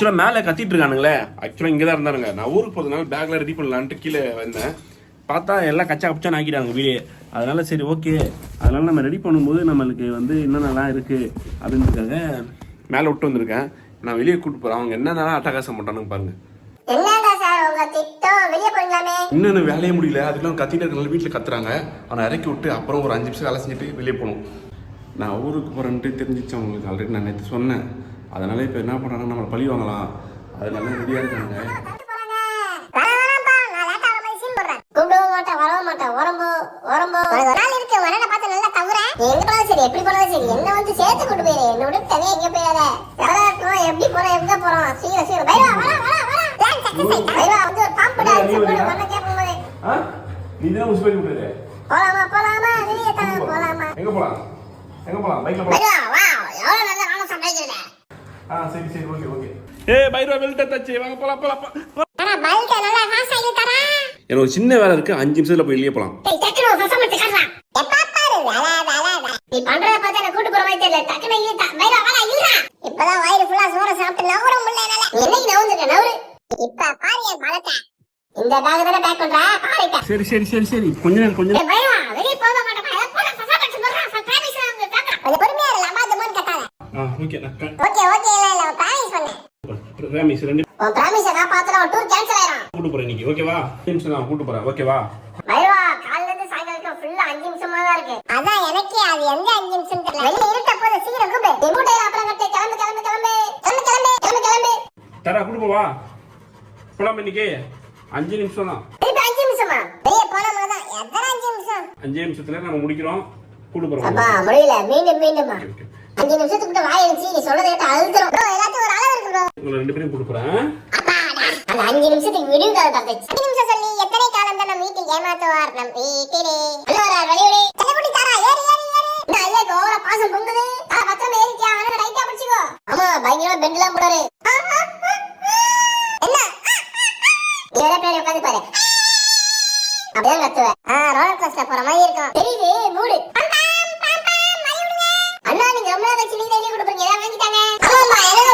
ஆக்சுவலாக மேலே கத்திட்டு இருக்கானுங்களே. ஆக்சுவலாக இங்கே தான் இருந்தானுங்க. நான் ஊருக்கு போகிறதுனால பேக்கில் ரெடி பண்ணலான்ட்டு கீழே வந்தேன். பார்த்தா எல்லாம் கச்சா கச்சான்னு ஆக்கிட்டாங்க வீடியோ. அதனால சரி ஓகே, அதனால நம்ம ரெடி பண்ணும்போது நம்மளுக்கு வந்து என்னென்னலாம் இருக்குது அப்படின்றதுக்காக மேலே விட்டு வந்திருக்கேன். நான் வெளியே கூப்பிட்டு போகிறேன். அவங்க என்னென்னலாம் அட்டகாசம் பண்ணுறானுங்க பாருங்க. இன்னொன்று வேலையே முடியல, அதுக்கெல்லாம் கத்திட்டு இருக்கனால வீட்டில் கத்துறாங்க. அவனை இறக்கி விட்டு அப்புறம் ஒரு 5 நிமிஷம் வேலை செஞ்சுட்டு வெளியே போகணும். நான் ஊருக்கு போகிறேன்ட்டு தெரிஞ்சிச்சு அவங்களுக்கு. ஆல்ரெடி நான் நேற்று சொன்னேன். அதனால இப்போ என்ன பண்ணுறாங்க, நம்மளை பழி வாங்கலாம். அதனால ரெடியாக இருக்காங்க. சரி சரி ஓகே ஓகே. பைரவா வெல்ட்ட தச்சி வாங்க போலாம் போலாம். எனக்கு ஒரு சின்ன வேலை இருக்கு, 5 நிமிஷத்துல போய் வெளியே போலாம். நீ பண்றத பார்த்தா நான் கூட்டி போற மாதிரி தெரியல. டக்குனு இல்ல பைரவா வாடா இல்ல. இப்பதான் வயிறு ஃபுல்லா சோற சாப்பிட்டு நவர முடியல என்னால. என்னைக்கு நவுந்துட்ட நவரு. இப்ப பாரு என் பலத்தை. இந்த பேக் தான பேக் பண்ற பாருடா. சரி சரி சரி சரி கொஞ்ச நேரம் பைரவா வெளிய போக மாட்டேன். போடா ஃபசாபட் சொல்றா. பிராமிஸ் நான் கேக்குறேன். அது பொறுமையா இரு. அம்மா தம்மன் கட்டாத. ஓகே ஓகே இல்ல பிராமிஸ் பண்ணு. பிராமிஸ் ரெண்டு. உன் பிராமிஸ காப்பாத்துற டூர் கேன்சல் ஆயிரும். கூட்டி போறேன் இன்னைக்கு ஓகேவா? 5 நிமிஷம் நான் கூட்டி போறேன் ஓகேவா? பைரவா காலையில இருந்து சாயங்காலம் ஃபுல்லா 5 நிமிஷமா தான் இருக்கு. அதான் எனக்கு அது எங்க 5 நிமிஷம் தெரியல. வெளிய இருட்ட போது சீக்கிரம் கூப்பிடு. டெமோடைல அப்புறம் கட்டே கிளம்பு. தரா கூட்டி போவா. போலாம் இன்னைக்கு 5 நிமிஷம் தான். 5 நிமிஷமா? வெளிய போலாமா தான். எத்தனை 5 நிமிஷம்? 5 நிமிஷத்துல நம்ம முடிக்கிறோம். கூட்டி போறோம். அப்பா முடியல. மீண்டும்மா 5 நிமிஷத்துக்கு வாய் வச்சு நீ சொல்றத கேட்டு அழுதுறோம். ப்ரோ எல்லாத்துக்கும் ஒரு அளவு இருக்கு ப்ரோ. உங்க ரெண்டு பேரும் கூட்டி போறேன். அப்பா அந்த 5 நிமிஷத்துக்கு வீடியோ கால் பார்த்துச்சு. 5 நிமிஷம் சொல்லி எத்தனை காலம் தான் நம்ம வீட்டில் ஏமாத்துவார் நம் வீட்டிலே. அல்லோரா வெளியே செல்லகுடி தாரா ஏறு. இந்த ஐயாக்கு ஓவரா பாசம் பொங்குது. பத்திரம் ஏறிக்கியா அவன ரைட்டா பிடிச்சுக்கோ. ஆமா பயங்கரமா பெண்ட்லாம் போறாரு. என்ன ஏற பேரை உட்காந்து பாரு. அப்படியே கத்துவ. ரோலர் கோஸ்டர் போற மாதிரி இருக்கும். தெரியுது மூடு. அண்ணா நீங்க ரொம்ப கட்சி நீங்க எழுதி கொடுப்பீங்க. ஏதாவது வாங்கிட்டாங்க. ஆமாமா எனக்கு